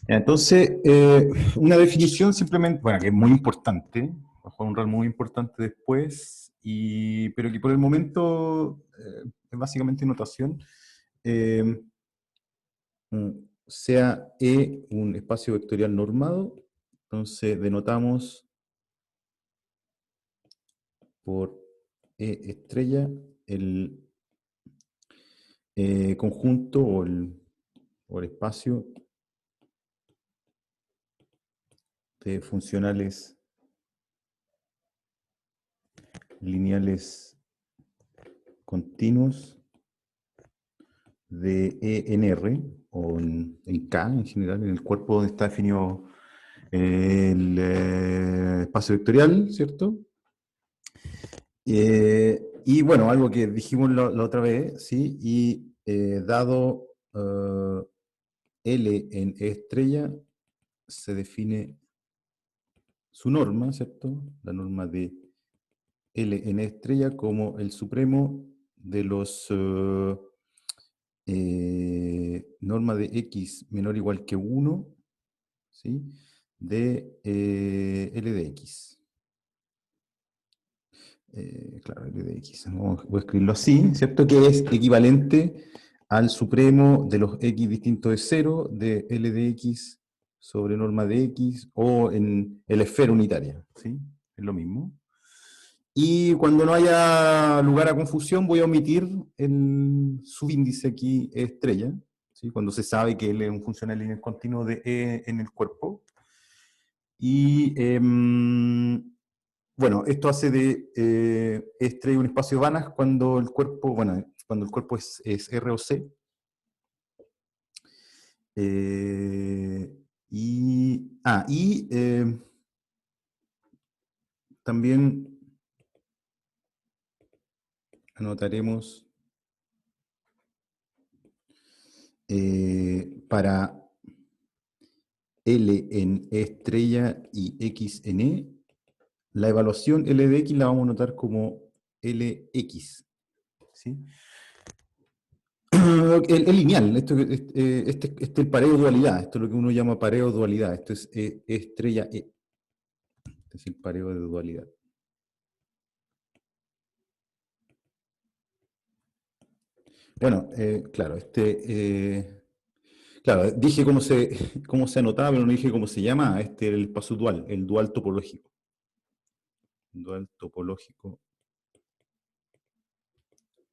Entonces, una definición simplemente, bueno, que es muy importante, va a jugar un rol muy importante después, pero que por el momento es básicamente notación, eh, sea E un espacio vectorial normado, entonces denotamos por E estrella el conjunto o el espacio de funcionales lineales continuos de E en R, o en K en general, en el cuerpo donde está definido el espacio vectorial, ¿cierto? Y bueno, algo que dijimos la otra vez, ¿sí? Y dado L en E estrella, se define su norma, ¿cierto? La norma de L en E estrella como el supremo de los norma de X menor o igual que 1, ¿sí? De L de X. Claro, L de X. Voy a escribirlo así, ¿cierto? Que es equivalente al supremo de los X distintos de 0 de L de X sobre norma de X o en el esfera unitaria, ¿sí? Es lo mismo. Y cuando no haya lugar a confusión, voy a omitir el subíndice aquí estrella, ¿sí? Cuando se sabe que L es un funcional lineal continuo de E en el cuerpo. Y bueno, esto hace de estrella un espacio Banach cuando el cuerpo, bueno, cuando el cuerpo es R o C. Y también anotaremos para L en E estrella y X en E, la evaluación L de X la vamos a notar como LX, ¿sí? El lineal, este es el pareo dualidad, esto es lo que uno llama pareo dualidad, esto es estrella E, este es el pareo de dualidad. Bueno, claro, claro, dije cómo se anotaba, pero no dije cómo se llama, este es el espacio dual, el dual topológico. Dual topológico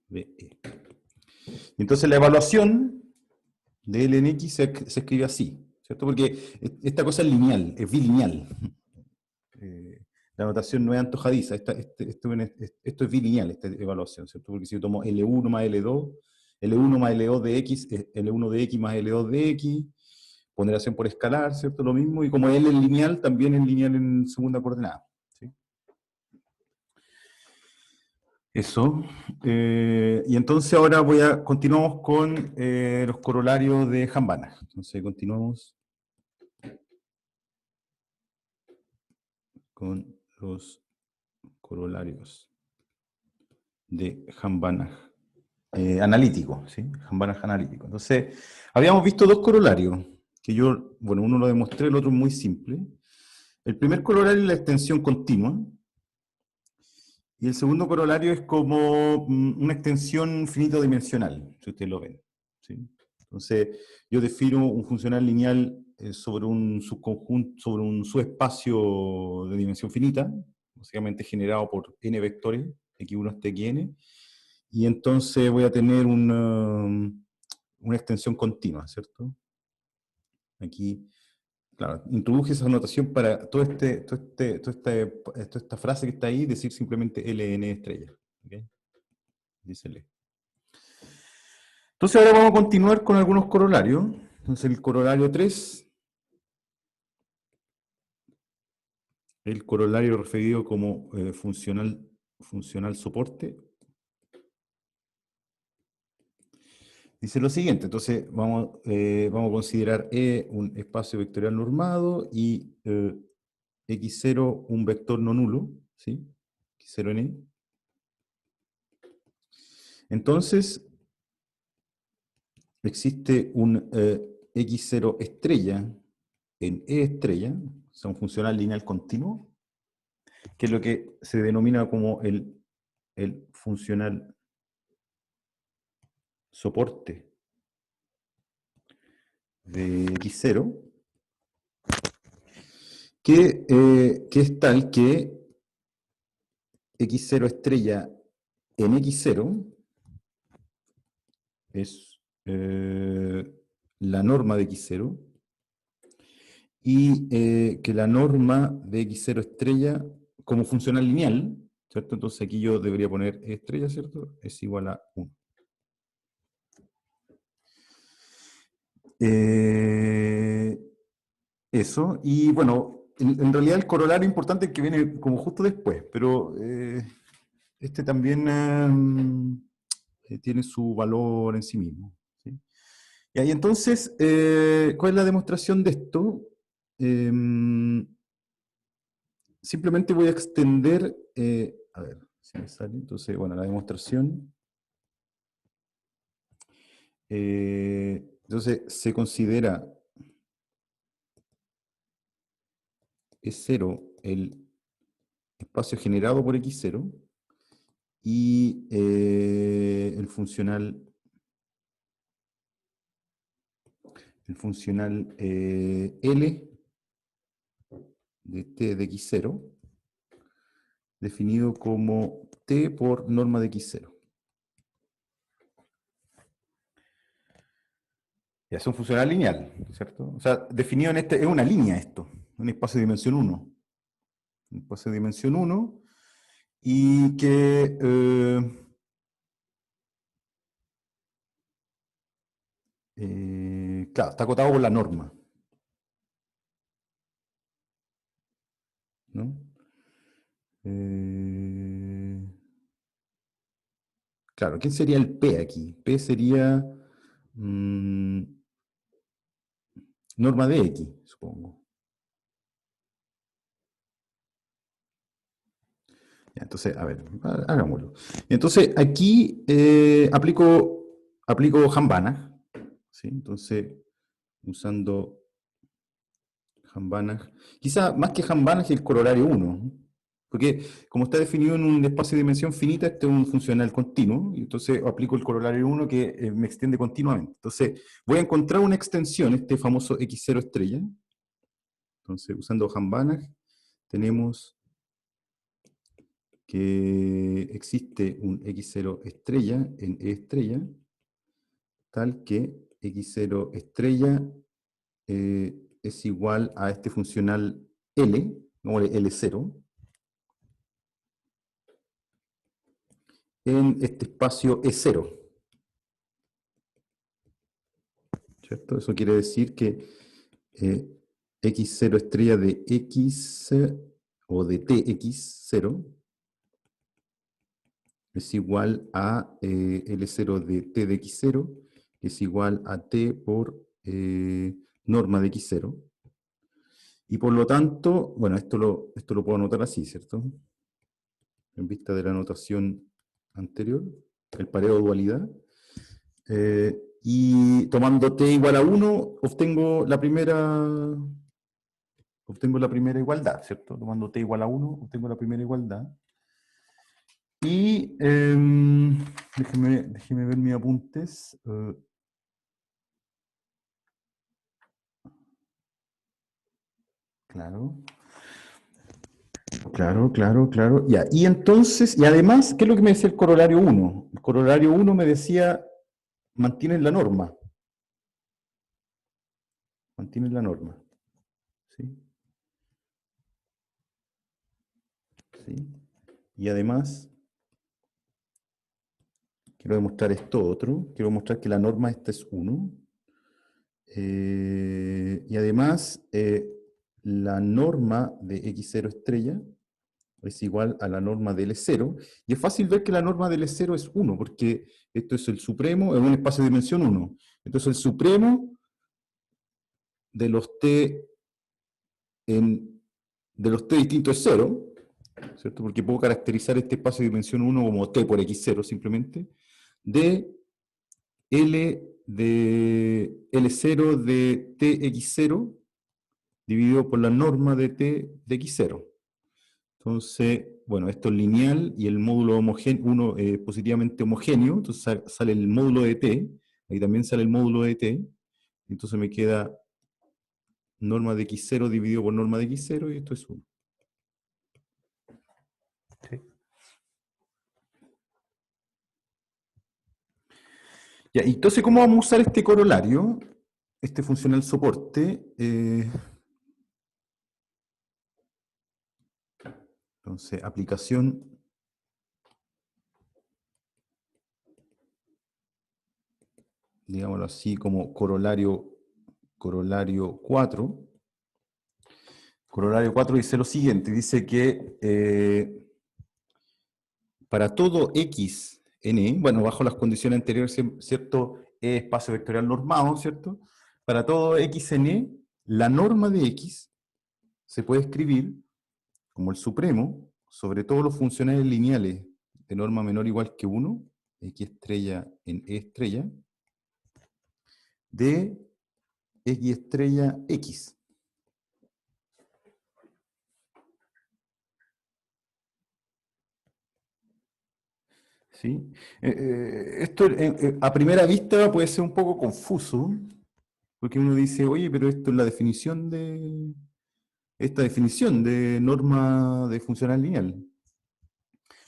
de E. Entonces la evaluación de L en X se escribe así, ¿cierto? Porque esta cosa es lineal, es bilineal. Eh, la notación no es antojadiza, esto es bilineal, esta evaluación, ¿cierto? Porque si yo tomo L1 más L2, L1 más L2 de X, L1 de X más L2 de X, ponderación por escalar, ¿cierto? Lo mismo, y como L es lineal, también es lineal en segunda coordenada, ¿sí? Eso. Y entonces ahora continuamos con los corolarios de Jambana. Entonces continuamos con los corolarios de Jambana. Analítico, ¿sí? Jambana analítico. Entonces, habíamos visto dos corolarios, que yo, bueno, uno lo demostré, el otro es muy simple. El primer corolario es la extensión continua, y el segundo corolario es como una extensión finito-dimensional, si ustedes lo ven, ¿sí? Entonces, yo defino un funcional lineal sobre un subconjunto, sobre un subespacio de dimensión finita, básicamente generado por n vectores, x1 hasta xn, y entonces voy a tener una extensión continua, ¿cierto? Aquí, claro, introduje esa notación para toda esta frase que está ahí, decir simplemente LN estrella. ¿Okay? Dice L. Entonces ahora vamos a continuar con algunos corolarios. Entonces el corolario 3, el corolario referido como funcional soporte, dice lo siguiente. Entonces vamos a considerar E un espacio vectorial normado y X0 un vector no nulo, ¿sí? X0 en E. Entonces existe un X0 estrella en E estrella, o sea, un funcional lineal continuo, que es lo que se denomina como el funcional soporte de x0, que es tal que x0 estrella en x0 es la norma de x0, y que la norma de x0 estrella como funcional lineal, ¿cierto? Entonces aquí yo debería poner E estrella, ¿cierto? Es igual a 1. Eso, y bueno, en realidad el corolario importante es que viene como justo después, pero este también tiene su valor en sí mismo, ¿sí? Y ahí entonces, ¿cuál es la demostración de esto? Simplemente voy a extender, a ver si me sale, entonces, bueno, la demostración. Entonces, se considera E0 el espacio generado por X0 y el funcional L de T de X0 definido como T por norma de X0. Ya es un funcional lineal, ¿cierto? O sea, definido en es una línea esto, un espacio de dimensión 1. Un espacio de dimensión 1 y que claro, está acotado por la norma, ¿no? Claro, ¿quién sería el P aquí? P sería mm, norma de X, supongo. Ya, entonces, a ver, hagámoslo. Entonces, aquí aplico Hambana, ¿sí? Entonces, usando Hambana, quizá más que Hambana es el corolario 1, ¿no? Porque como está definido en un espacio de dimensión finita, este es un funcional continuo, y entonces aplico el corolario 1 que me extiende continuamente. Entonces, voy a encontrar una extensión, este famoso X0 estrella. Entonces, usando Hambana, tenemos que existe un X0 estrella en E estrella, tal que X0 estrella es igual a este funcional L, como L0, en este espacio E0. ¿Cierto? Eso quiere decir que X0 estrella de X o de TX0 es igual a L0 de T de X0, que es igual a T por norma de X0. Y por lo tanto, bueno, esto lo puedo anotar así, ¿cierto? En vista de la notación anterior, el pareo de dualidad. Y tomando t igual a 1, obtengo la primera igualdad, ¿cierto? Tomando t igual a 1, obtengo la primera igualdad. Y déjeme ver mis apuntes. Claro. Claro. Ya. Y entonces, y además, ¿qué es lo que me decía el corolario 1? El corolario 1 me decía, mantienen la norma. Mantienen la norma. ¿Sí? ¿Sí? Y además, quiero demostrar esto otro. Quiero mostrar que la norma esta es 1. Y además, la norma de X0 estrella es igual a la norma de L0. Y es fácil ver que la norma de L0 es 1, porque esto es el supremo en un espacio de dimensión 1. Entonces el supremo de los t de los t distintos es 0, ¿cierto? Porque puedo caracterizar este espacio de dimensión 1 como t por x0 simplemente, de L de L0 de tx0 dividido por la norma de t de x0. Entonces, bueno, esto es lineal y el módulo homogéneo, uno positivamente homogéneo, entonces sale el módulo de t, ahí también sale el módulo de t, entonces me queda norma de x0 dividido por norma de x0 y esto es 1. ¿Sí? Ya, entonces, ¿cómo vamos a usar este corolario? Este funcional soporte. Entonces, aplicación. Digámoslo así, como corolario 4. Corolario 4 dice lo siguiente, dice que para todo x n, bueno, bajo las condiciones anteriores, ¿cierto? E espacio vectorial normado, ¿cierto? Para todo x n, la norma de x se puede escribir como el supremo sobre todos los funcionales lineales de norma menor o igual que 1, x estrella en e estrella, de x estrella x. ¿Sí? Esto a primera vista puede ser un poco confuso, porque uno dice, oye, pero esto es la definición de, esta definición de norma de funcional lineal.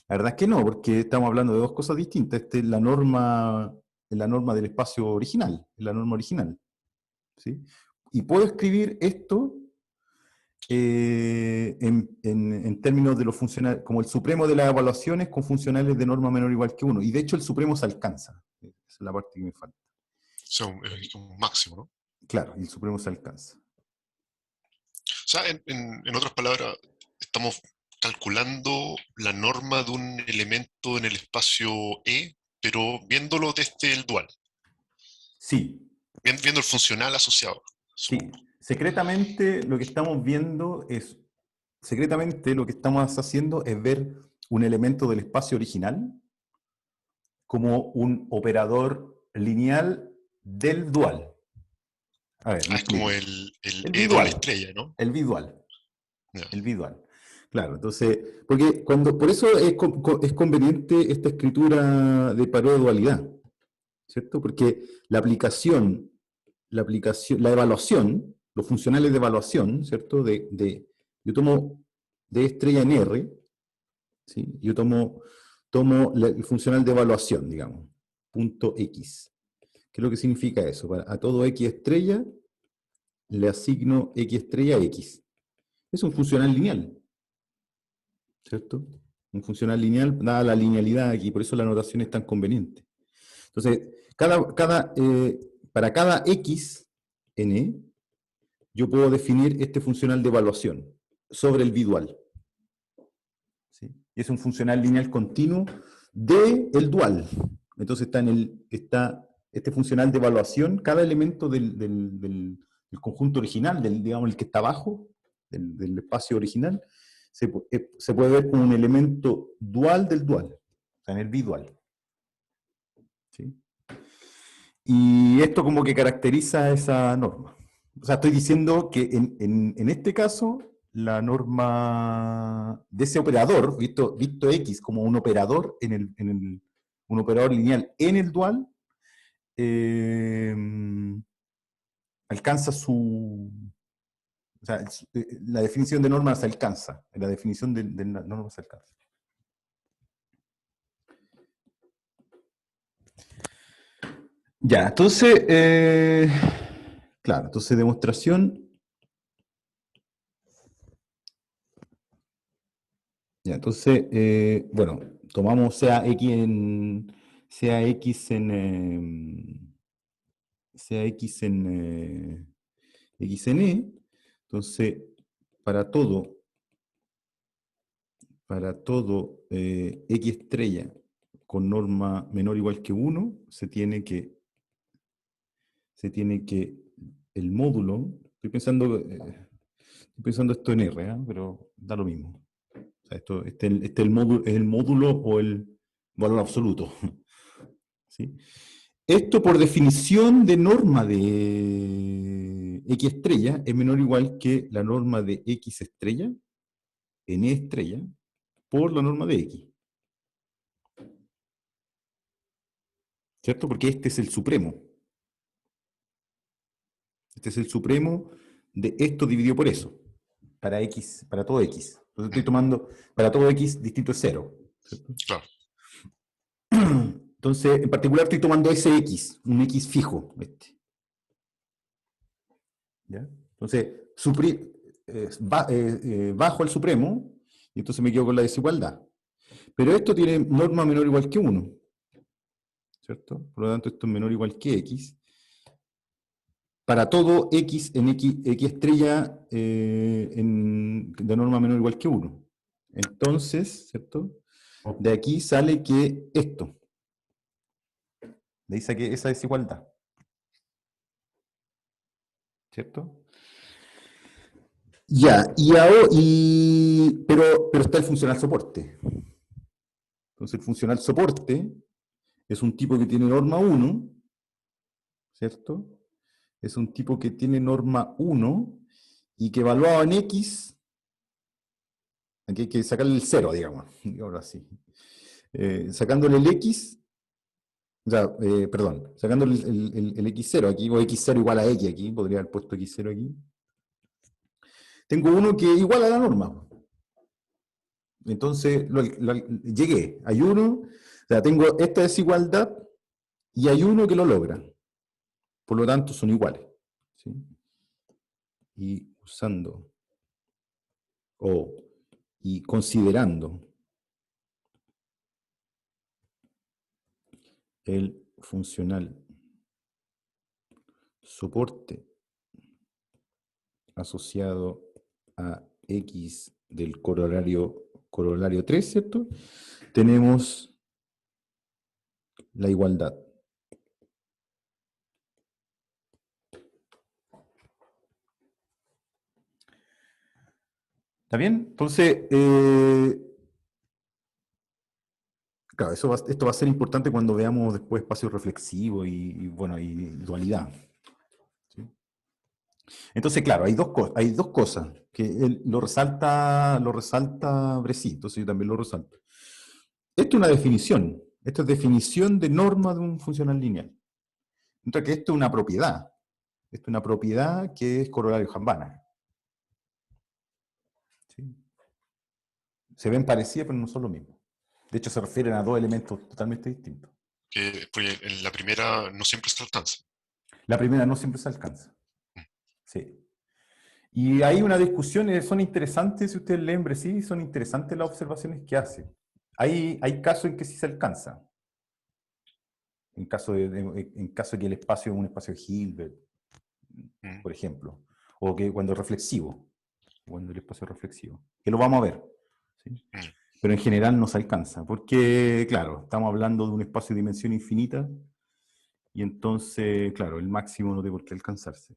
La verdad es que no, porque estamos hablando de dos cosas distintas. Esta es la norma del espacio original, es la norma original. ¿Sí? Y puedo escribir esto en términos de los funcionales, como el supremo de las evaluaciones con funcionales de norma menor o igual que 1. Y de hecho el supremo se alcanza. Esa es la parte que me falta. O sea, un máximo, ¿no? Claro, el supremo se alcanza. O sea, en otras palabras, estamos calculando la norma de un elemento en el espacio E, pero viéndolo desde el dual, Sí, viendo el funcional asociado, sí. supongo. Secretamente lo que estamos viendo es, secretamente lo que estamos haciendo es ver un elemento del espacio original como un operador lineal del dual. A ver, me Es como explico. el El E doble bidual, estrella, ¿no? el bidual, Ya. el bidual. Claro, entonces, porque por eso es conveniente esta escritura de pareo de dualidad, ¿cierto? Porque la evaluación, los funcionales de evaluación, ¿cierto? Yo tomo D estrella en R, ¿sí? Yo tomo el funcional de evaluación, digamos, punto X. ¿Qué es lo que significa eso? A todo X estrella le asigno X estrella X. Es un funcional lineal, ¿cierto? Un funcional lineal, dada la linealidad aquí, por eso la notación es tan conveniente. Entonces, para cada X, n, yo puedo definir este funcional de evaluación sobre el bidual. ¿Sí? Es un funcional lineal continuo del dual. Entonces está este funcional de evaluación, cada elemento del conjunto original, digamos el que está abajo, del espacio original, se puede ver como un elemento dual del dual, o sea, en el bidual. ¿Sí? Y esto como que caracteriza esa norma. O sea, estoy diciendo que en este caso, la norma de ese operador, visto X como un operador un operador lineal en el dual, eh, alcanza su... O sea, la definición de norma se alcanza. La definición de la norma se alcanza. Ya, entonces, claro, entonces demostración. Ya, entonces, bueno, tomamos sea X X en E. Entonces, para todo, X estrella con norma menor o igual que 1, el módulo, estoy pensando esto en R, pero da lo mismo. O sea, es el módulo o el valor absoluto. ¿Sí? Esto por definición de norma de X estrella es menor o igual que la norma de X estrella en E estrella por la norma de X. ¿Cierto? Porque este es el supremo. Este es el supremo de esto dividido por eso. Para X, para todo X. Entonces estoy tomando, para todo X distinto es 0. ¿Cierto? Claro. Entonces, en particular estoy tomando ese X, un X fijo. ¿Ya? Entonces, bajo el supremo, y entonces me quedo con la desigualdad. Pero esto tiene norma menor o igual que 1. ¿Cierto? Por lo tanto, esto es menor o igual que X. Para todo X en X estrella de norma menor o igual que 1. Entonces, ¿cierto? De aquí sale que esto. De ahí saqué esa desigualdad. ¿Cierto? Ya, pero está el funcional soporte. Entonces el funcional soporte es un tipo que tiene norma 1, ¿cierto? Es un tipo que tiene norma 1 y que evaluado en X, aquí hay que sacarle el 0, digamos, ahora sí. Sacándole el X, perdón, sacándole el X0 aquí, o X0 igual a X aquí, podría haber puesto X0 aquí. Tengo uno que es igual a la norma. Entonces, llegué. Hay uno, o sea, tengo esta desigualdad y hay uno que lo logra. Por lo tanto, son iguales. ¿Sí? Y usando y considerando el funcional soporte asociado a X del corolario 3, ¿cierto? Tenemos la igualdad. ¿Está bien? Entonces, claro, esto va a ser importante cuando veamos después espacio reflexivo y dualidad. ¿Sí? Entonces, claro, hay dos cosas que lo resalta Bresci, entonces yo también lo resalto. Esto es una definición. Esto es definición de norma de un funcional lineal. Mientras que esto es una propiedad. Esto es una propiedad que es corolario Hambana. ¿Sí? Se ven parecidas, pero no son lo mismo. De hecho, se refieren a dos elementos totalmente distintos. Porque en la primera no siempre se alcanza. La primera no siempre se alcanza. Sí. Y hay una discusión, son interesantes, si ustedes leen Bresci, son interesantes las observaciones que hace. Hay casos en que sí se alcanza. En caso de que el espacio es un espacio de Hilbert, por ejemplo. O que cuando es reflexivo. Cuando el espacio es reflexivo. Que lo vamos a ver. ¿Sí? Pero en general no se alcanza. Porque, claro, estamos hablando de un espacio de dimensión infinita. Y entonces, claro, el máximo no tiene por qué alcanzarse.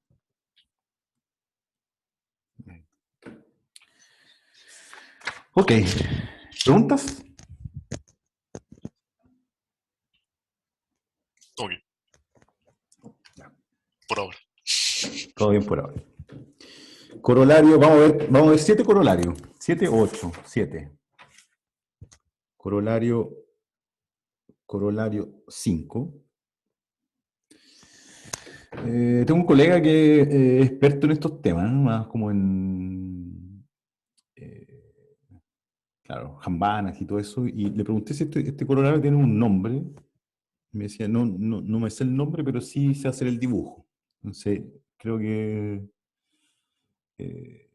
Ok. ¿Preguntas? Ok. Por ahora. Todo bien por ahora. Corolario, vamos a ver 7 corolarios. 7 o 8. 7. Corolario 5. Tengo un colega que es experto en estos temas, ¿no? Más como en, claro, jambanas y todo eso, y le pregunté si este corolario tiene un nombre. Me decía, no me sé el nombre, pero sí sé hacer el dibujo. Entonces, eh,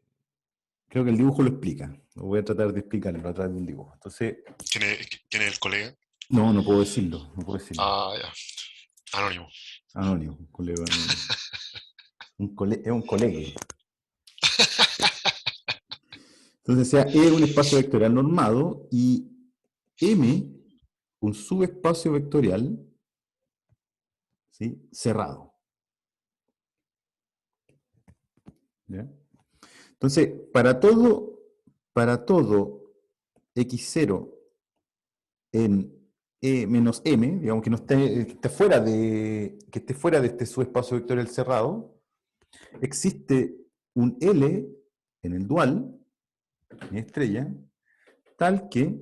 creo que el dibujo lo explica. Lo voy a tratar de explicarlo a través de un dibujo. Entonces, ¿Quién es el colega? no puedo decirlo, no puedo decirlo. Ah, ya. Anónimo. Anónimo, un colega anónimo. Es un colegue. Entonces, sea E un espacio vectorial normado y M un subespacio vectorial, ¿sí? Cerrado. ¿Ya? Entonces, para todo x0 en E menos M, digamos que no esté, que esté fuera de este subespacio vectorial cerrado, existe un L en el dual, en estrella, tal que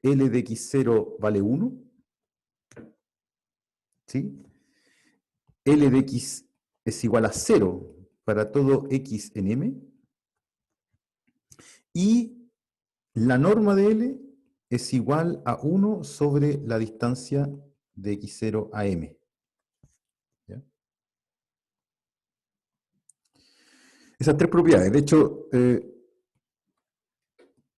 L de x0 vale 1, ¿sí? L de x es igual a 0 para todo x en M, y la norma de L es igual a 1 sobre la distancia de x0 a M. ¿Ya? Esas tres propiedades. De hecho,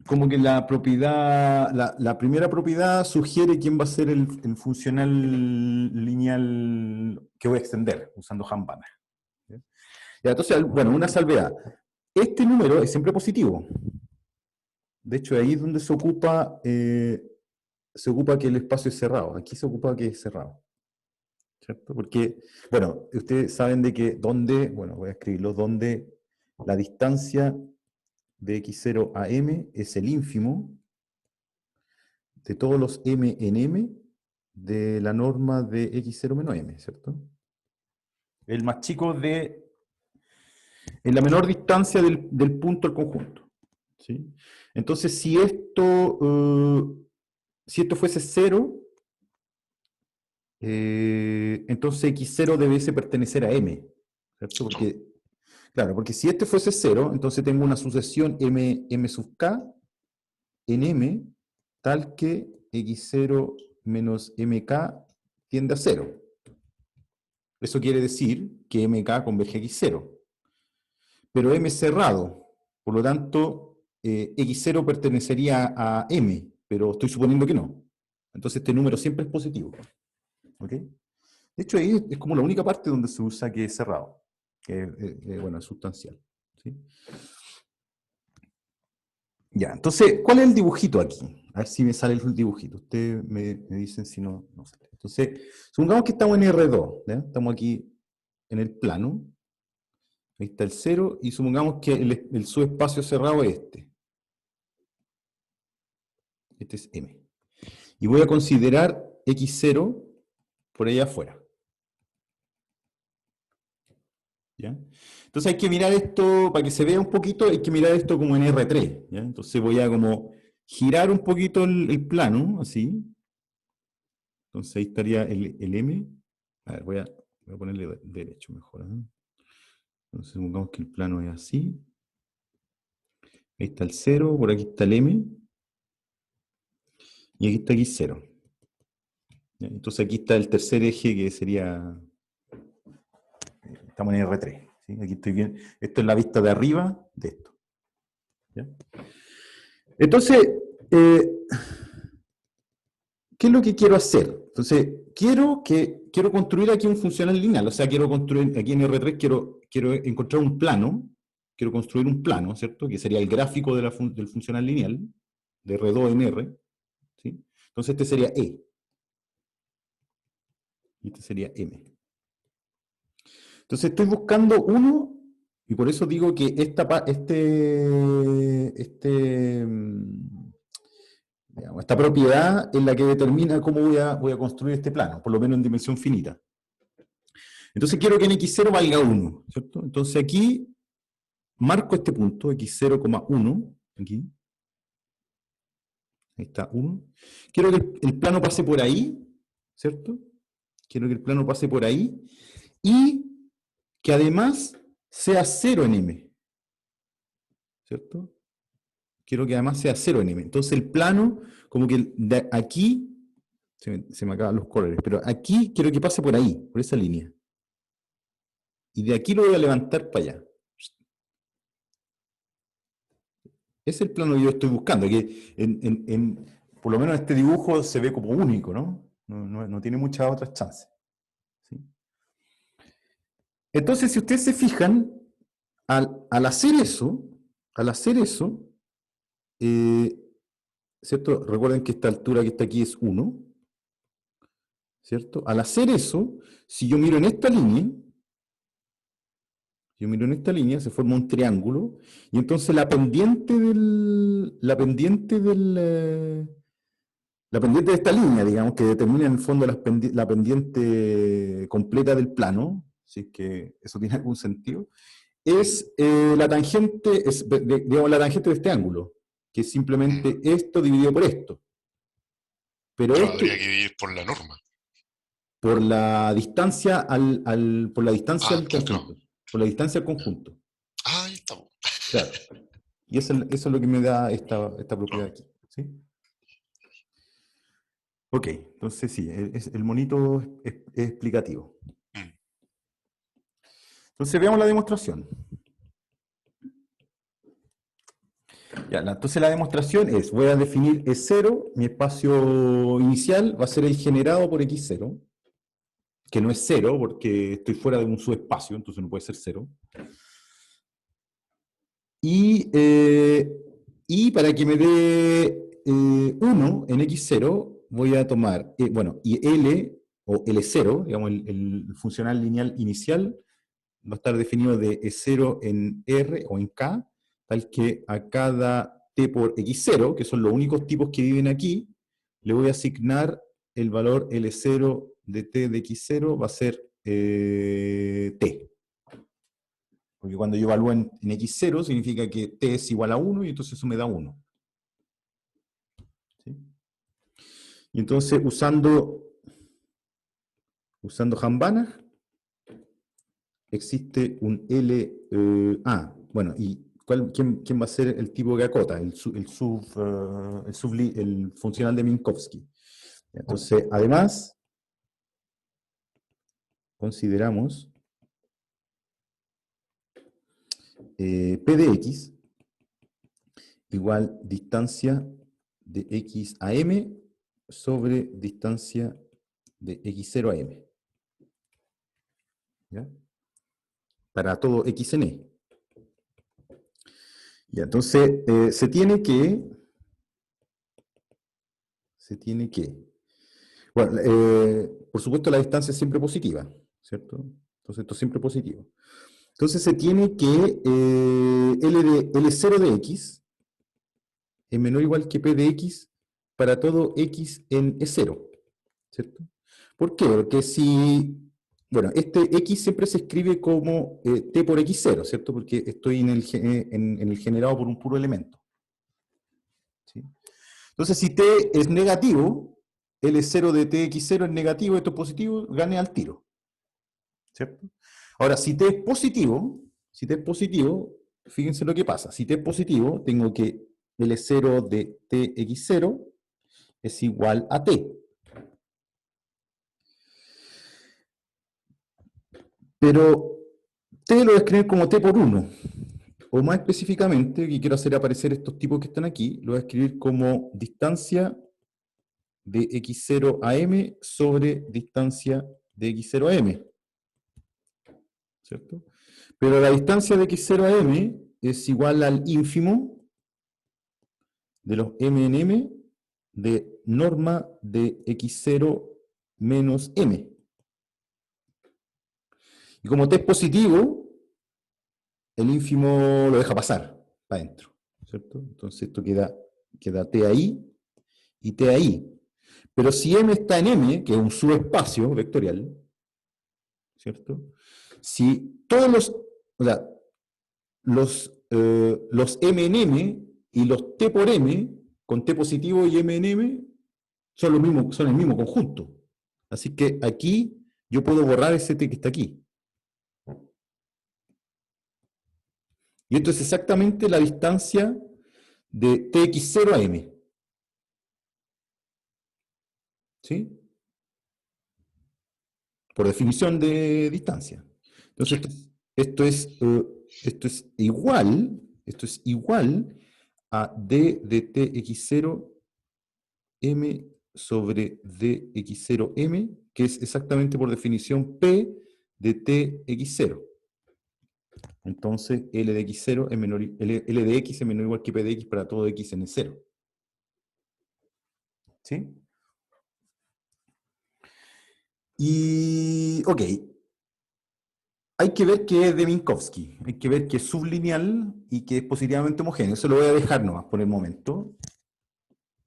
como que la propiedad, la primera propiedad sugiere quién va a ser el funcional lineal que voy a extender usando Hahn-Banach. Entonces, bueno, una salvedad. Este número es siempre positivo. De hecho, ahí es donde se ocupa que el espacio es cerrado. Aquí se ocupa que es cerrado. ¿Cierto? Porque, bueno, ustedes saben de que donde, bueno, voy a escribirlo, donde la distancia de x0 a m es el ínfimo de todos los m en m de la norma de x0 menos m, ¿cierto? El más chico de, en la menor distancia del punto al conjunto. ¿Sí? Entonces, si esto fuese 0, entonces x0 debiese pertenecer a m, ¿cierto? Porque, claro, porque si este fuese 0, entonces tengo una sucesión m sub k en m tal que x0 menos mk tiende a 0. Eso quiere decir que mk converge a x0. Pero m es cerrado, por lo tanto, x0 pertenecería a m, pero estoy suponiendo que no. Entonces este número siempre es positivo. ¿Ok? De hecho, ahí es como la única parte donde se usa que es cerrado, que bueno, es sustancial. ¿Sí? Ya, entonces, ¿cuál es el dibujito aquí? A ver si me sale el dibujito. Ustedes me dicen si no sale. Entonces, supongamos que estamos en R2, ¿ya? Estamos aquí en el plano. Ahí está el 0, y supongamos que el subespacio cerrado es este. Este es M. Y voy a considerar x0 por allá afuera. ¿Ya? Entonces hay que mirar esto, para que se vea un poquito, hay que mirar esto como en R3. ¿Ya? Entonces voy a como girar un poquito el plano, así. Entonces ahí estaría el M. A ver, voy a ponerle derecho mejor. ¿Eh? Entonces supongamos que el plano es así. Ahí está el 0, por aquí está el M. Y aquí está x0. ¿Ya? Entonces aquí está el tercer eje que sería... Estamos en R3. ¿Sí? Aquí estoy bien. Esto es la vista de arriba de esto. ¿Ya? Entonces, ¿qué es lo que quiero hacer? Entonces, quiero construir aquí un funcional lineal. O sea, quiero construir, aquí en R3 quiero encontrar un plano. Quiero construir un plano, ¿cierto? Que sería el gráfico del funcional lineal, de R2 en R. ¿Sí? Entonces, este sería E. Y este sería M. Entonces estoy buscando uno, y por eso digo que esta propiedad es la que determina cómo voy a construir este plano, por lo menos en dimensión finita. Entonces quiero que en x0 valga 1, ¿cierto? Entonces aquí marco este punto, x0,1, aquí. Ahí está 1. Quiero que el plano pase por ahí, ¿cierto? Quiero que el plano pase por ahí, y que además sea 0 en M, ¿cierto? Quiero que además sea 0 en M. Entonces el plano, como que de aquí, se me acaban los colores, pero aquí quiero que pase por ahí, por esa línea. Y de aquí lo voy a levantar para allá. Ese es el plano que yo estoy buscando, que por lo menos en este dibujo se ve como único, ¿no? No tiene muchas otras chances. ¿Sí? Entonces, si ustedes se fijan, al hacer eso, ¿cierto? Recuerden que esta altura que está aquí es 1, ¿cierto? Al hacer eso, si yo miro en esta línea, se forma un triángulo, y entonces la pendiente de esta línea, digamos, que determina en el fondo la pendiente completa del plano, si es que eso tiene algún sentido, es la tangente, digamos, la tangente de este ángulo, que es Mm. simplemente esto dividido por esto. Pero Pero esto habría que ir por la norma. por la distancia por la distancia Ah, al claro. conjunto. Por la distancia al conjunto. Ah, ahí está. Claro. Y eso es lo que me da esta propiedad Claro. aquí. ¿Sí? Ok, entonces sí, el monito es explicativo. Mm. Entonces veamos la demostración. Ya, entonces la demostración es, voy a definir E0, mi espacio inicial va a ser el generado por X0, que no es cero porque estoy fuera de un subespacio, entonces no puede ser cero. Y para que me dé 1 en X0, voy a tomar, bueno, y L o L0, digamos, el funcional lineal inicial, va a estar definido de E0 en R o en K, tal que a cada T por X0, que son los únicos tipos que viven aquí, le voy a asignar el valor L0 de T de X0, va a ser T. Porque cuando yo evalúo en X0, significa que T es igual a 1 y entonces eso me da 1. ¿Sí? Y entonces, usando Hambana, existe un bueno, ¿y quién va a ser el tipo que acota? El funcional de Minkowski. Entonces, además, consideramos P de X igual distancia de X a M sobre distancia de X0 a M. ¿Ya? Para todo X en E. Ya, entonces, bueno, por supuesto la distancia es siempre positiva, ¿cierto? Entonces esto es siempre positivo. Entonces se tiene que L0 de X es menor o igual que P de X para todo X en E0, ¿cierto? ¿Por qué? Porque bueno, este X siempre se escribe como T por X0, ¿cierto? Porque estoy en el generado por un puro elemento. ¿Sí? Entonces, si T es negativo, L0 de Tx0 es negativo, esto es positivo, gane al tiro. ¿Cierto? Ahora, si T es positivo, fíjense lo que pasa. Si T es positivo, tengo que L0 de Tx0 es igual a T. Pero T lo voy a escribir como T por 1. O más específicamente, que quiero hacer aparecer estos tipos que están aquí, lo voy a escribir como distancia de X0 a M sobre distancia de X0 a M. ¿Cierto? Pero la distancia de X0 a M es igual al ínfimo de los M en M de norma de X0 menos M. Y como T es positivo, el ínfimo lo deja pasar para adentro. ¿Cierto? Entonces esto queda T ahí y T ahí. Pero si M está en M, que es un subespacio vectorial, ¿cierto? Si todos o sea, los M en M y los T por M, con T positivo y M en M, son el mismo conjunto. Así que aquí yo puedo borrar ese T que está aquí. Y esto es exactamente la distancia de Tx0 a M. ¿Sí? Por definición de distancia. Sí. Entonces, esto es igual a d de Tx0 M sobre dx0m, que es exactamente por definición P de Tx0. Entonces, L de x0 es menor, L de x es menor o igual que P de x para todo x en el 0. ¿Sí? Y, ok, hay que ver que es de Minkowski, hay que ver que es sublineal y que es positivamente homogéneo. Eso lo voy a dejar nomás por el momento.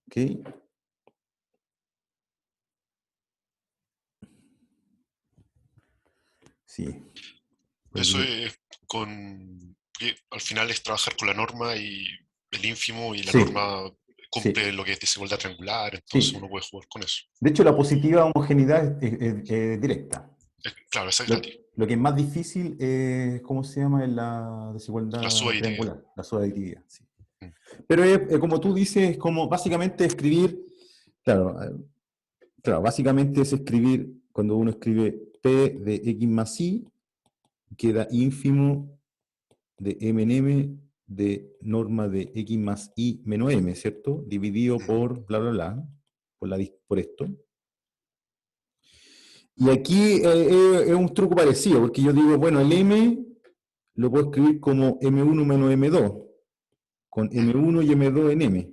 ¿Ok? Sí. Eso Porque- es que al final es trabajar con la norma y el ínfimo y la sí, norma sí, cumple lo que es desigualdad triangular, entonces sí. uno puede jugar con eso. De hecho, la positiva homogeneidad es directa. Claro, esa es Lo, gratis. lo que es más difícil es, ¿cómo se llama? Es la La desigualdad subaditividad. triangular, la subaditividad. Sí. Mm, Pero como tú dices, es como básicamente escribir, claro, claro, básicamente es escribir, cuando uno escribe P de X más Y, queda ínfimo de M en M de norma de X más Y menos M, ¿cierto? Dividido mm, por bla, bla, bla, por esto. Y aquí es un truco parecido, porque yo digo, bueno, el M lo puedo escribir como M1 menos M2, con mm, M1 y M2 en M,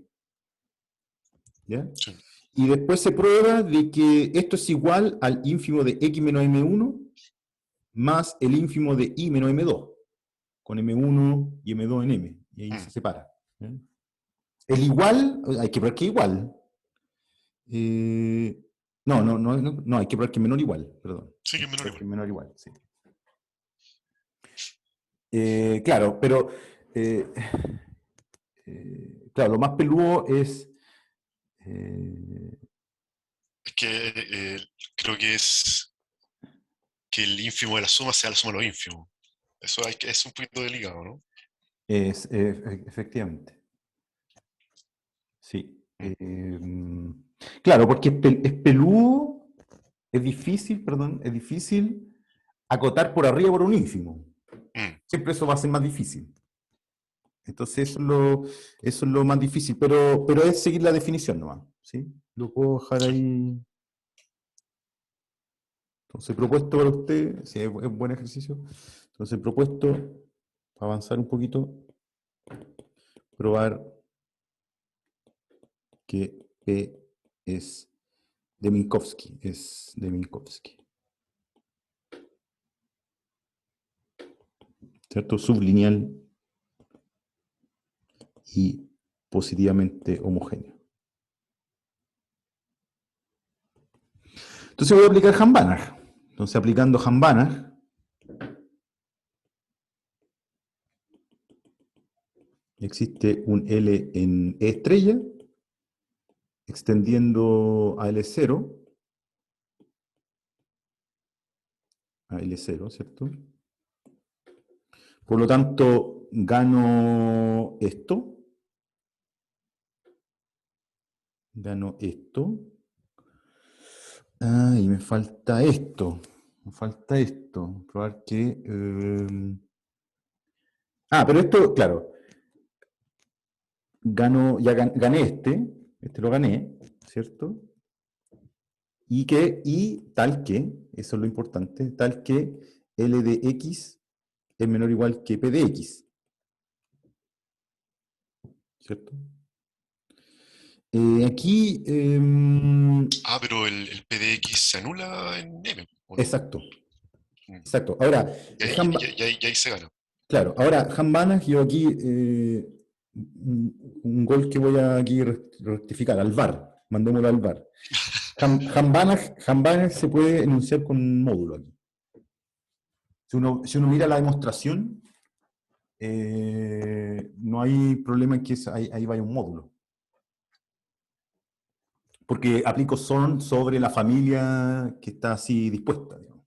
¿ya? sí, Y después se prueba de que esto es igual al ínfimo de X menos M1 más el ínfimo de Y menos M2, con M1 y M2 en M, y ahí mm. se separa. ¿Ya? El igual, hay que probar que igual. Eh, no, hay que probar que menor igual, perdón. Sí, Hay que es que menor probar que igual. menor igual, sí. Claro, pero eh, claro, lo más peludo es eh, Es que creo que es que el ínfimo de la suma sea la suma de los ínfimos. Eso es un poquito delicado, ¿no? efectivamente, sí. Mm, Claro, porque es peludo, es difícil, perdón, es difícil acotar por arriba por un ínfimo. mm. Siempre eso va a ser más difícil. Entonces eso es lo más difícil, pero es seguir la definición nomás, ¿sí? Lo puedo dejar Sí. ahí. Entonces, propuesto para usted, si es buen ejercicio. Entonces, propuesto, para avanzar un poquito, probar que P es de Minkowski, ¿cierto? Sublineal y positivamente homogéneo. Entonces voy a aplicar Hambana. Entonces, aplicando Hambana, existe un L en E estrella, extendiendo a L0, ¿cierto? Por lo tanto, gano esto. Ah, y me falta esto. Me falta esto. Probar que. Pero esto, claro. Gané este lo gané, ¿cierto? Y tal que, eso es lo importante, tal que L de X es menor o igual que P de X, ¿cierto? Aquí, Pero el PDX se anula en M, ¿o no? exacto, Mm. exacto. Ahora, Y ahí se gana. claro, ahora Han Banach, yo aquí un gol que voy a aquí rectificar, al VAR, mandémoslo al VAR. Han Banach se puede enunciar con un módulo aquí. Si uno mira la demostración, no hay problema en que ahí vaya un módulo. Porque aplico son sobre la familia que está así dispuesta, digamos.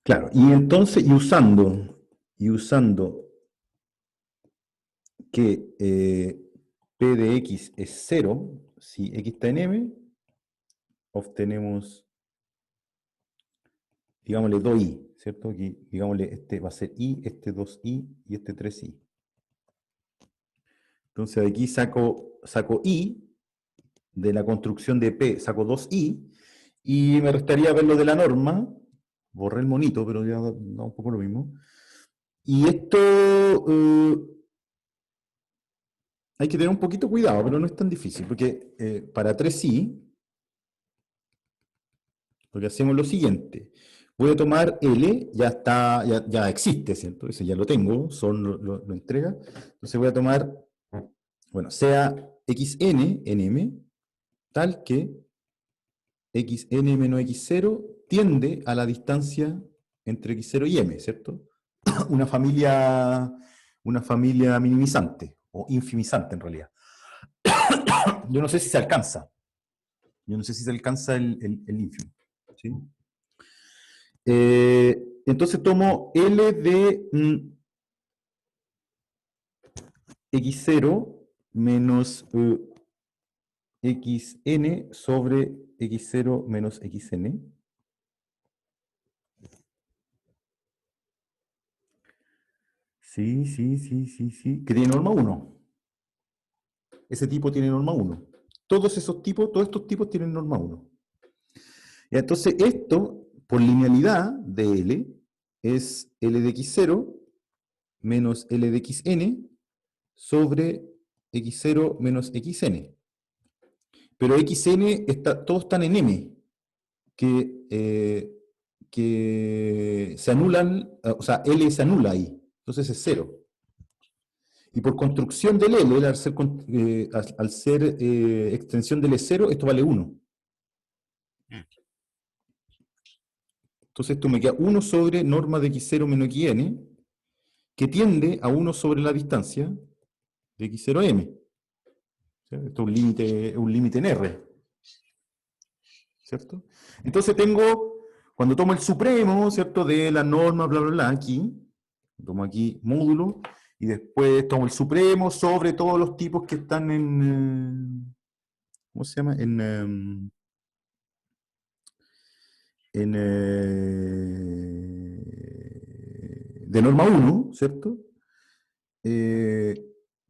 Claro, y entonces, y usando que P de X es 0, si X está en M, obtenemos, digámosle 2i, ¿cierto? Aquí, digámosle, este va a ser i, este 2i y este 3i. Entonces de aquí saco i, de la construcción de P saco 2i, y me restaría ver lo de la norma, borré el monito, pero ya da un poco lo mismo. Y esto hay que tener un poquito cuidado, pero no es tan difícil, porque para 3i, lo que hacemos es lo siguiente. Voy a tomar L, ya existe, ¿cierto? Ese ya lo tengo, son lo entrega. Entonces voy a tomar, bueno, sea xn en M, tal que xn menos x0 tiende a la distancia entre x0 y m, ¿cierto? Una familia, una familia minimizante, o infimizante en realidad. Yo no sé si se alcanza. Yo no sé si se alcanza el ínfimo. ¿Sí? Entonces tomo L de x0 menos xn sobre x0 menos xn. Sí, sí, sí, sí, sí. Que tiene norma 1. Ese tipo tiene norma 1. Todos estos tipos tienen norma 1. Y entonces esto, por linealidad de L, es L de x0 menos L de xn sobre x0 menos xn. Pero xn, todos están en m, que se anulan, o sea, L se anula ahí. Entonces es 0. Y por construcción del L, al ser extensión del E0, esto vale 1. Mm. Entonces esto me queda 1 sobre norma de x0 menos xn, que tiende a 1 sobre la distancia de x0 a m. ¿Cierto? Esto es un límite en R. ¿Cierto? Entonces tengo, cuando tomo el supremo, ¿cierto? De la norma, bla, bla, bla, aquí, tomo aquí módulo, y después tomo el supremo sobre todos los tipos que están ¿cómo se llama? De norma 1, ¿cierto? Eh,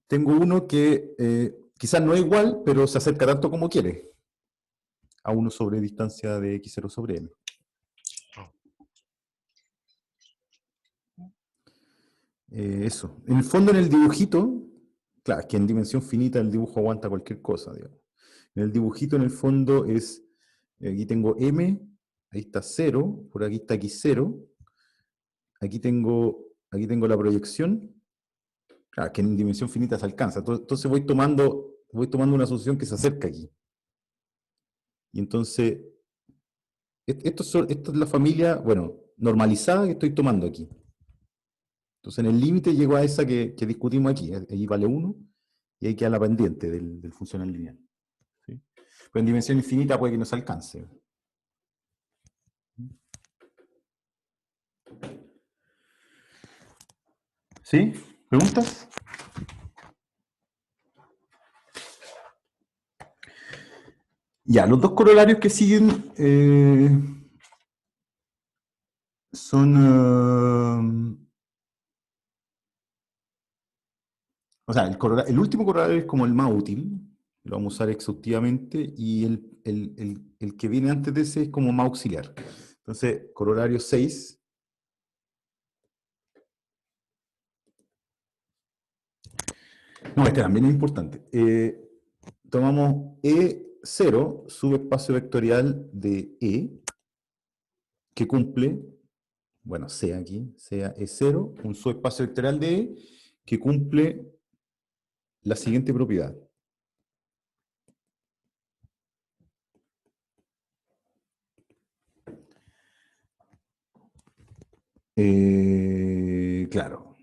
tengo uno que quizás no es igual, pero se acerca tanto como quiere a 1 sobre distancia de x0 sobre m. Oh. Eso. En el fondo, en el dibujito, claro, es que en dimensión finita el dibujo aguanta cualquier cosa, digamos. En el dibujito, en el fondo, aquí tengo m, ahí está 0, por aquí está x0, aquí tengo la proyección. Claro, que en dimensión finita se alcanza. Entonces voy tomando una solución que se acerca aquí. Y entonces, esto es la familia, bueno, normalizada que estoy tomando aquí. Entonces en el límite llego a esa que discutimos aquí. Allí vale 1 y ahí queda la pendiente del funcional lineal. ¿Sí? Pero en dimensión infinita puede que no se alcance. ¿Sí? ¿Preguntas? Ya, los dos corolarios que siguen son... o sea, el último corolario es como el más útil, lo vamos a usar exhaustivamente, y el que viene antes de ese es como más auxiliar. Entonces, corolario 6. No, este también es importante. Tomamos E0, subespacio vectorial de E, que cumple, bueno, sea aquí, sea E0, un subespacio vectorial de E, que cumple la siguiente propiedad. Claro,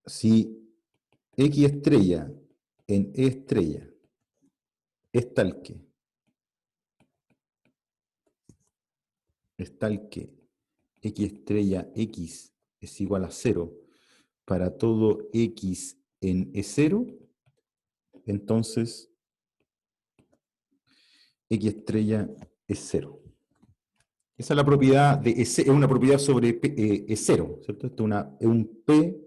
si X estrella en E estrella es tal que X estrella X es igual a 0 para todo X en E0, entonces X estrella es 0. Esa es la propiedad de es una propiedad sobre E0, ¿cierto? Esto es un P,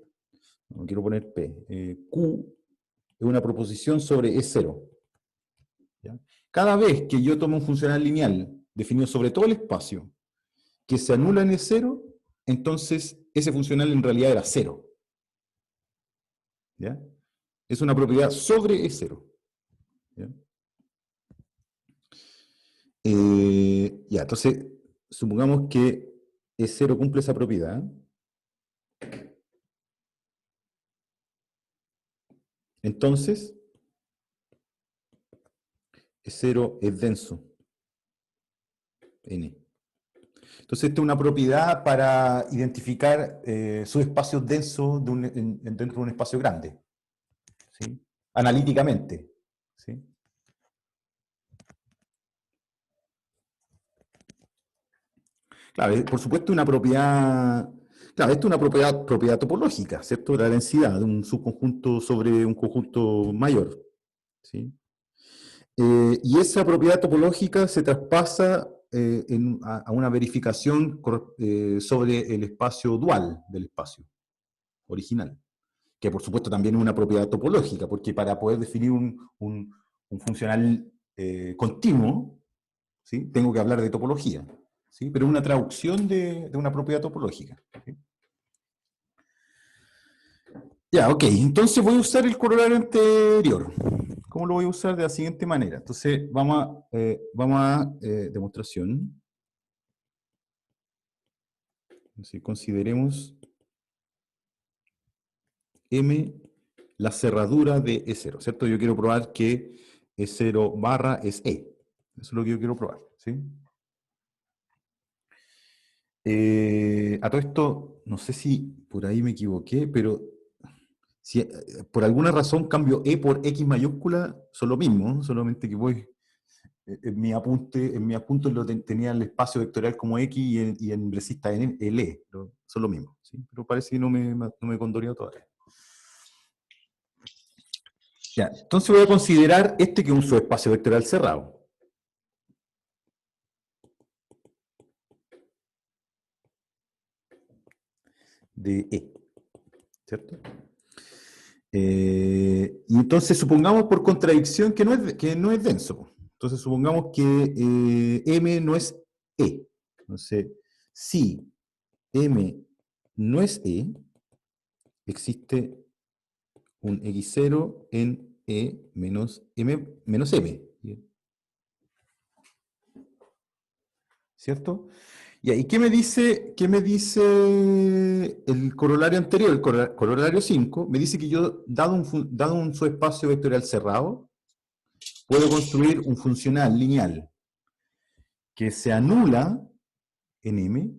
no quiero poner P, Q es una proposición sobre E0. ¿Ya? Cada vez que yo tomo un funcional lineal definido sobre todo el espacio que se anula en E0, entonces ese funcional en realidad era 0. ¿Ya? Es una propiedad sobre E0. ¿Ya? Ya, entonces, supongamos que E0 cumple esa propiedad. Entonces, E0 es denso. N. Entonces, esta es una propiedad para identificar subespacios densos dentro de un espacio grande, ¿sí? Analíticamente, ¿sí? Claro, por supuesto, una propiedad. Claro, esto es una propiedad topológica, ¿cierto? La densidad de un subconjunto sobre un conjunto mayor, ¿sí? Y esa propiedad topológica se traspasa a una verificación sobre el espacio dual del espacio original, que por supuesto también es una propiedad topológica, porque para poder definir un funcional continuo, ¿sí? Tengo que hablar de topología, ¿sí? Pero es una traducción de una propiedad topológica, ¿sí? Ya, ok, entonces voy a usar el corolario anterior. ¿Cómo lo voy a usar? De la siguiente manera. Entonces, vamos a demostración. Entonces, consideremos M la cerradura de E0, ¿cierto? Yo quiero probar que E0 barra es E. Eso es lo que yo quiero probar, ¿sí? A todo esto, no sé si por ahí me equivoqué, pero si por alguna razón cambio E por X mayúscula, son lo mismo, ¿no? Solamente que voy, en mi apunte tenía el espacio vectorial como X y en resista el E, son lo mismo, ¿sí? Pero parece que no me condoría todavía. Ya, entonces voy a considerar este que es un subespacio vectorial cerrado. De E, ¿cierto? Y entonces supongamos por contradicción que no es denso. Entonces supongamos que M no es E. Entonces, si M no es E, existe un X0 en E menos M menos M. ¿Cierto? ¿Y qué me dice el corolario anterior, el corolario 5? Me dice que yo, dado un subespacio vectorial cerrado, puedo construir un funcional lineal que se anula en M,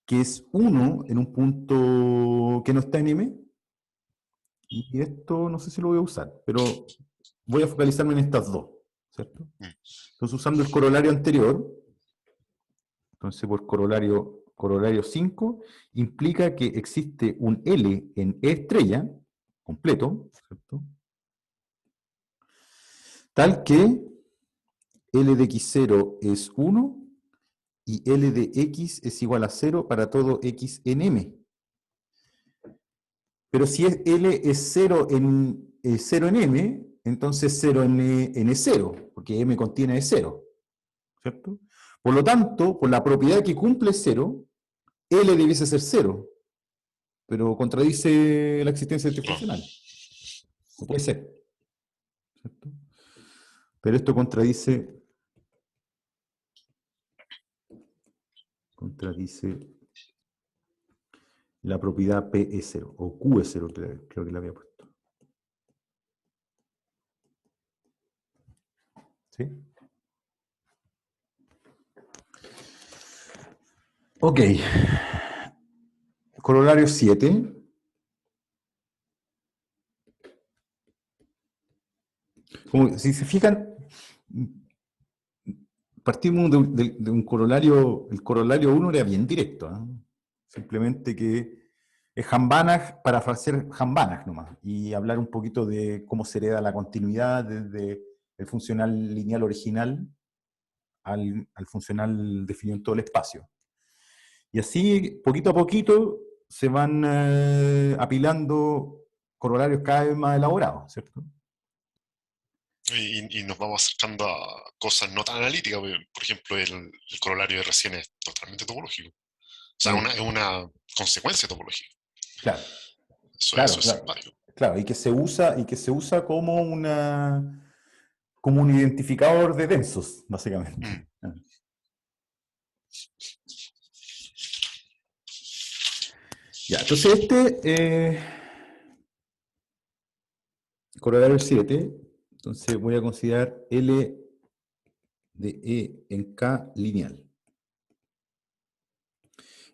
que es 1 en un punto que no está en M, y esto no sé si lo voy a usar, pero voy a focalizarme en estas dos, ¿cierto? Entonces, usando el corolario anterior, entonces por corolario 5, implica que existe un L en E estrella, completo, ¿cierto? Tal que L de x0 es 1 y L de x es igual a 0 para todo x en M. Pero si L es 0 en M, entonces 0 en E0, porque M contiene E0, ¿cierto? Por lo tanto, por la propiedad que cumple 0, L debiese ser 0, pero contradice la existencia de este funcional. No puede ser, ¿cierto? Pero esto contradice la propiedad P es 0, o Q es 0, creo que la había puesto. ¿Sí? Ok. Corolario 7. Como, si se fijan, partimos de un corolario, el corolario 1 era bien directo, ¿eh? Simplemente que es Hambana para hacer Hambana nomás, y hablar un poquito de cómo se hereda la continuidad desde el funcional lineal original al funcional definido en todo el espacio. Y así, poquito a poquito, se van apilando corolarios cada vez más elaborados, ¿cierto? Y nos vamos acercando a cosas no tan analíticas. Por ejemplo, el corolario de recién es totalmente topológico. O sea, Sí. es una consecuencia topológica. Claro, Eso claro, es claro. simpático. Claro, y que se usa como un identificador de densos, básicamente. Mm. Ya, entonces corolario 7, entonces voy a considerar L de E en K lineal.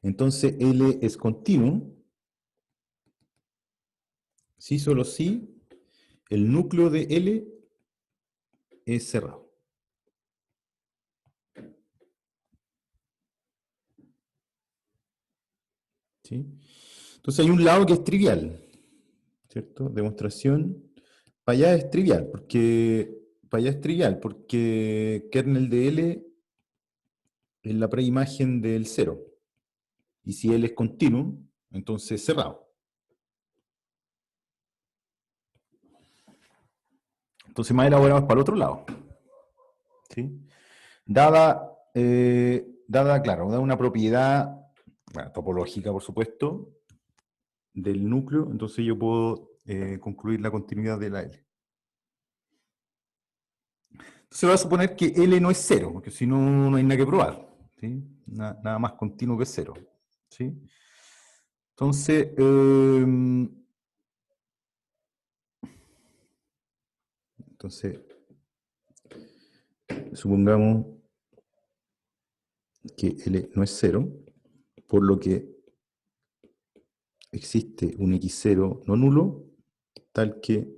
Entonces L es continuo si solo si el núcleo de L es cerrado. ¿Sí? Entonces hay un lado que es trivial, ¿cierto? Demostración. Para allá es trivial, kernel de L es la preimagen del cero. Y si L es continuo, entonces cerrado. Entonces más elaboramos para el otro lado. ¿Sí? Claro, dada una propiedad, bueno, topológica, por supuesto, del núcleo, entonces yo puedo concluir la continuidad de la L. Se va a suponer que L no es cero, porque si no, no hay nada que probar. ¿Sí? Nada más continuo que cero. ¿Sí? Entonces, supongamos que L no es cero, por lo que existe un x0 no nulo, tal que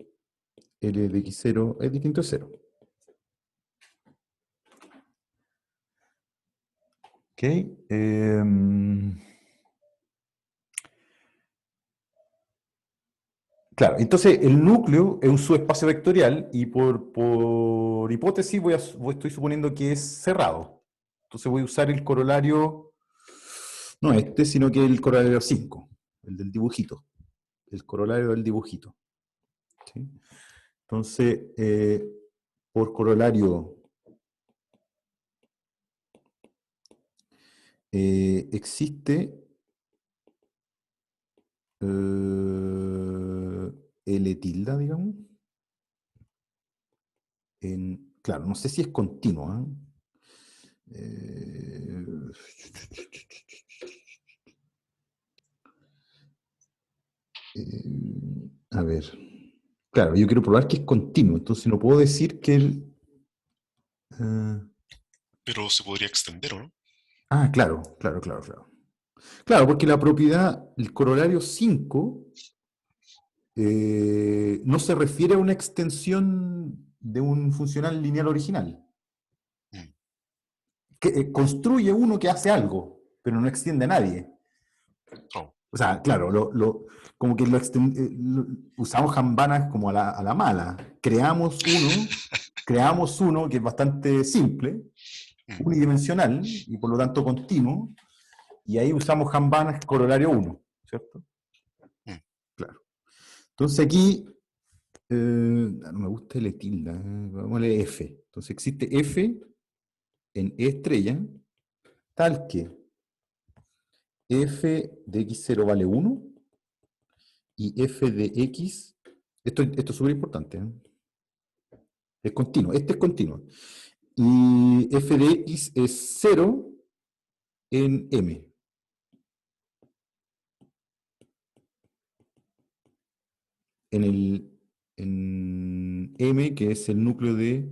L de x0 es distinto a cero. ¿Ok? Claro, entonces el núcleo es un subespacio vectorial y por hipótesis estoy suponiendo que es cerrado. Entonces voy a usar el corolario, no este, sino que el corolario 5, el del dibujito. El corolario del dibujito. ¿Sí? Entonces, por corolario existe L tilde, digamos. Claro, no sé si es continua. A ver. Claro, yo quiero probar que es continuo, entonces no puedo decir que el... Pero se podría extender, ¿o no? Claro. Claro, porque la propiedad, el corolario 5, no se refiere a una extensión de un funcional lineal original. Mm. Que construye uno que hace algo, pero no extiende a nadie. Oh. O sea, claro, como que usamos jambanas como a la mala. Creamos uno que es bastante simple, Mm. unidimensional y por lo tanto continuo, y ahí usamos jambanas corolario 1, ¿cierto? Mm. Claro. Entonces aquí, no me gusta L tilde, vamos a leer F. Entonces existe F en E estrella, tal que F de x0 vale 1 y F de x, esto es súper importante, ¿eh? Es continuo, este es continuo. Y F de x es 0 en M. En M, que es el núcleo de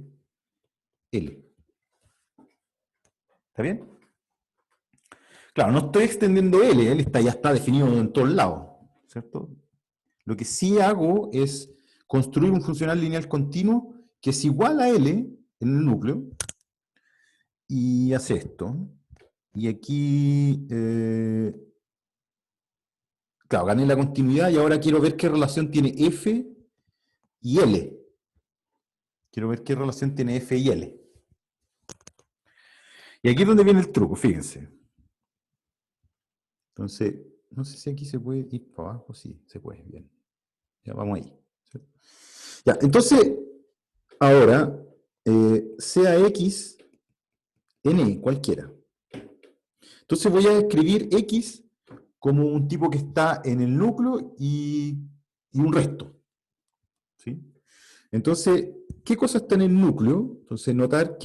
L. ¿Está bien? Claro, no estoy extendiendo L, ya está definido en todos lados, ¿cierto? Lo que sí hago es construir un funcional lineal continuo que es igual a L en el núcleo y hace esto. Y aquí, claro, gané la continuidad y ahora quiero ver qué relación tiene F y L. Quiero ver qué relación tiene F y L. Y aquí es donde viene el truco, fíjense. Entonces, no sé si aquí se puede ir para abajo. Sí, se puede, bien. Ya vamos ahí. ¿Cierto? Ya, entonces, ahora, sea X, N, cualquiera. Entonces voy a escribir X como un tipo que está en el núcleo y un resto. ¿Sí? Entonces, ¿qué cosa está en el núcleo? Entonces, notamos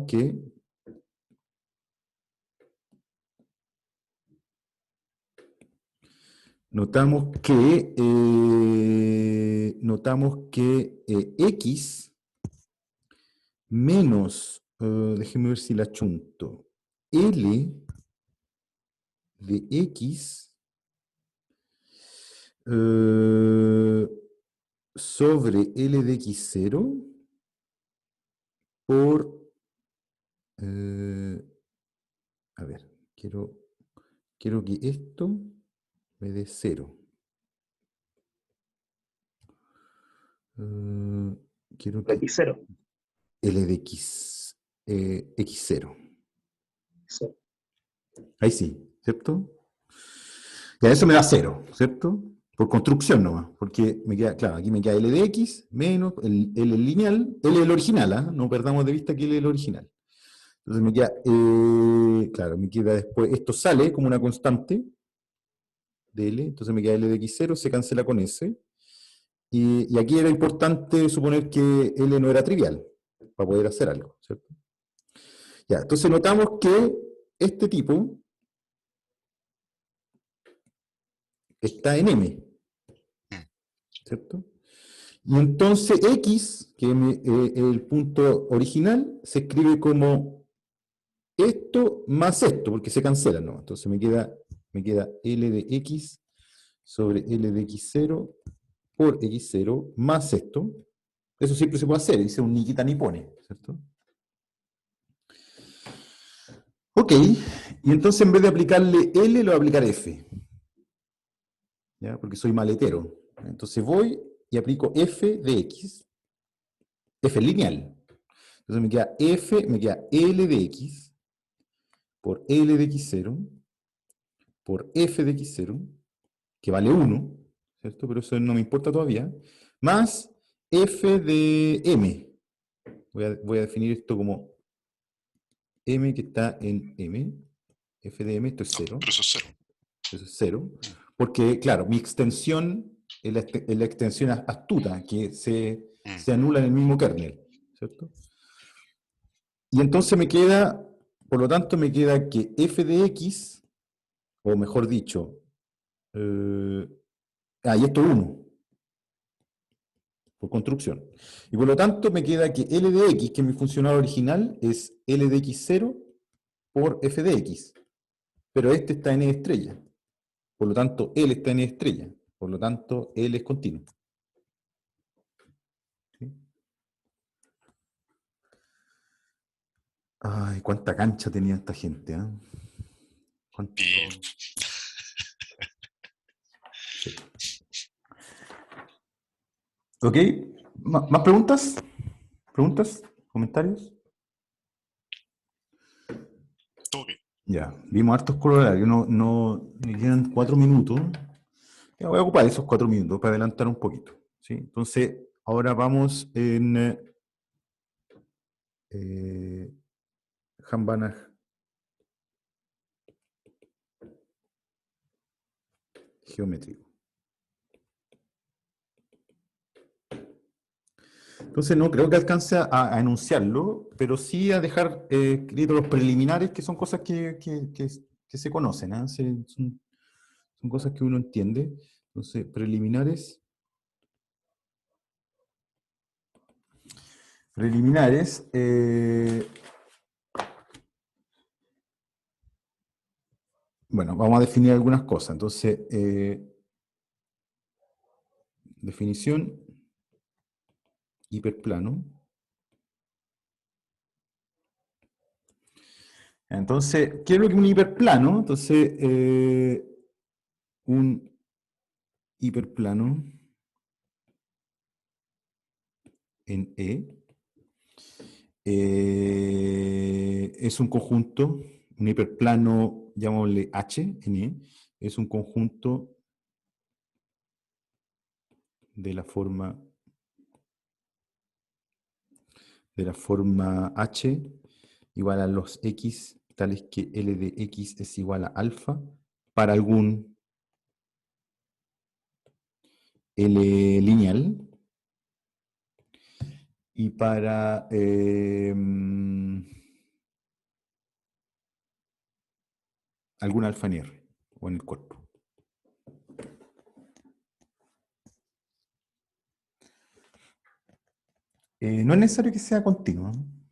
que X menos, déjeme ver si la chunto, L de X sobre L de X0 por, a ver, quiero que esto me dé 0. Quiero que X0. L de X, X0. Sí. Ahí sí, ¿cierto? Ya eso me da 0, ¿cierto? Por construcción nomás, porque me queda, claro, aquí me queda L de X menos el lineal, L el original, ¿ah? No perdamos de vista que L es el original. Entonces me queda, claro, me queda después, esto sale como una constante de L, entonces me queda L de X0, se cancela con S. Y aquí era importante suponer que L no era trivial, para poder hacer algo, ¿cierto? Ya, entonces notamos que este tipo está en M, ¿cierto? Y entonces X, que es el punto original, se escribe como esto más esto, porque se cancelan, ¿no? Entonces me queda L de X sobre L de X0 por X0 más esto. Eso siempre se puede hacer, dice un ni quita ni pone, ¿cierto? Ok, y entonces en vez de aplicarle L, lo voy a aplicar F, ¿ya? Porque soy maletero. Entonces voy y aplico F de X, F lineal. Entonces me queda F, me queda L de X por L de X0 por F de X0, que vale 1, ¿cierto? Pero eso no me importa todavía, más F de M. Voy a definir esto como M que está en M, F de M, esto es 0, Pero eso es 0. eso es 0, porque, claro, mi extensión es la extensión astuta, que se anula en el mismo kernel, ¿cierto? Y entonces me queda, por lo tanto, me queda que F de X, o mejor dicho, y esto es 1, por construcción. Y por lo tanto me queda que L de X, que es mi funcional original, es L de X0 por F de X. Pero este está en E estrella. Por lo tanto, L está en E estrella. Por lo tanto, L es continuo. ¿Sí? Ay, cuánta cancha tenía esta gente, ¿eh? ¿Cuánto? Y Sí. Ok, ¿más preguntas? ¿Preguntas? ¿Comentarios? todo bien. Ya, vimos hartos corolarios, me quedan 4 minutos. Ya voy a ocupar esos 4 minutos para adelantar un poquito, ¿sí? Entonces, ahora vamos en Hambanach geométrico. Entonces, no creo que alcance a enunciarlo, pero sí a dejar escritos los preliminares, que son cosas que se conocen, ¿ah? Son cosas que uno entiende. Entonces, preliminares. Preliminares. Bueno, vamos a definir algunas cosas. Entonces, definición, hiperplano. Entonces, ¿qué es lo que es un hiperplano? Entonces, un hiperplano en es un conjunto, un hiperplano, llamémosle H en E, es un conjunto de la forma H igual a los X, tales que L de X es igual a alfa para algún L lineal y para algún alfa en R o en el cuerpo. No es necesario que sea continuo, ¿no?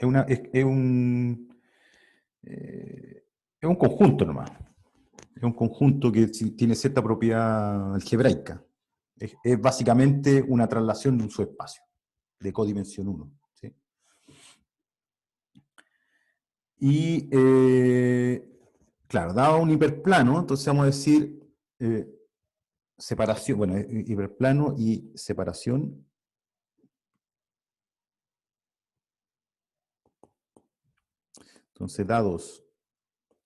es un conjunto nomás. Es un conjunto que tiene cierta propiedad algebraica. Es básicamente una traslación de un subespacio de codimensión 1. ¿Sí? Y, claro, dado un hiperplano, entonces vamos a decir separación, bueno, hiperplano y separación. Entonces, dados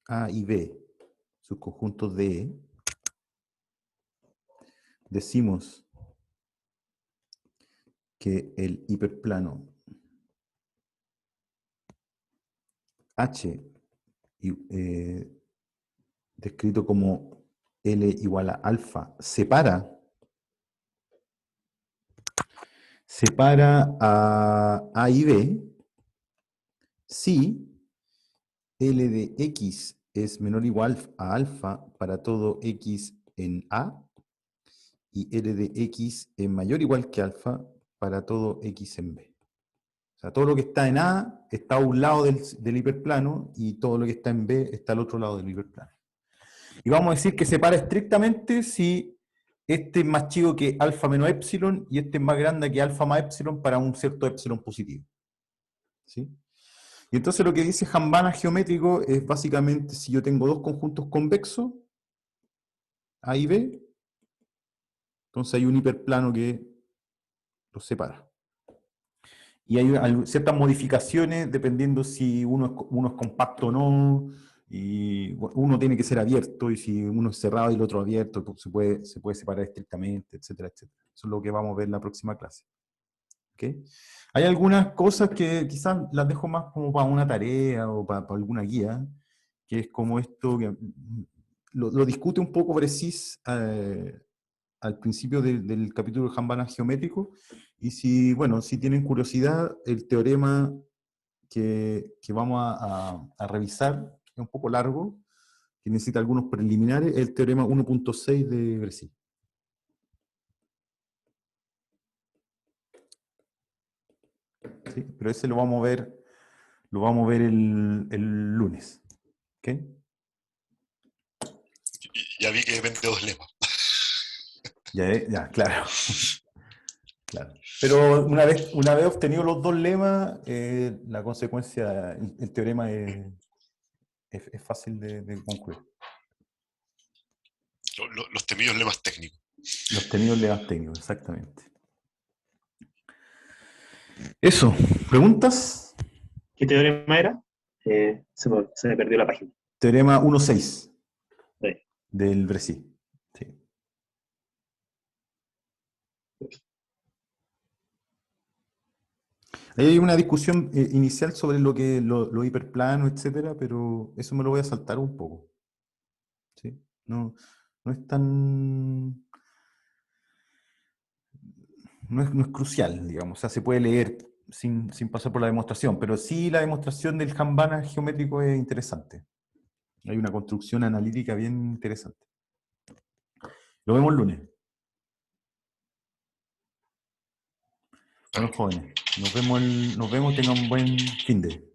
A y B, sus conjuntos de E, decimos que el hiperplano H, descrito como L igual a alfa, separa a y B si L de X es menor o igual a alfa para todo X en A y L de X es mayor o igual que alfa para todo X en B. O sea, todo lo que está en A está a un lado del hiperplano y todo lo que está en B está al otro lado del hiperplano. Y vamos a decir que separa estrictamente si este es más chico que alfa menos epsilon y este es más grande que alfa más epsilon para un cierto epsilon positivo. ¿Sí? Y entonces lo que dice Hambana geométrico es básicamente si yo tengo dos conjuntos convexos, A y B, entonces hay un hiperplano que los separa. Y hay ciertas modificaciones dependiendo si uno es compacto o no, y uno tiene que ser abierto, y si uno es cerrado y el otro abierto, pues se puede separar estrictamente, etcétera, etcétera. Eso es lo que vamos a ver en la próxima clase. ¿Okay? Hay algunas cosas que quizás las dejo más como para una tarea o para alguna guía, que es como esto, que lo discute un poco Bresis al principio del capítulo de Hambana geométrico, y si, bueno, si tienen curiosidad, el teorema que vamos a revisar es un poco largo, que necesita algunos preliminares, el teorema 1.6 de Bresis. ¿Sí? Pero ese lo vamos a ver el lunes. ¿Ok? Ya vi que depende de dos lemas. Ya, claro. Claro. Pero una vez obtenidos los dos lemas, la consecuencia, el teorema es fácil de concluir. Los temidos lemas técnicos. Los temidos lemas técnicos, exactamente. Eso, ¿preguntas? ¿Qué teorema era? Se me perdió la página. Teorema 1.6 Sí. del Bresis. Sí. Ahí hay una discusión inicial sobre lo hiperplano, etcétera, pero eso me lo voy a saltar un poco. ¿Sí? No es tan... No es crucial, digamos. O sea, se puede leer sin pasar por la demostración, pero sí la demostración del Hambana geométrico es interesante. Hay una construcción analítica bien interesante. Lo vemos el lunes. Bueno, jóvenes, nos vemos, tengan un buen fin de.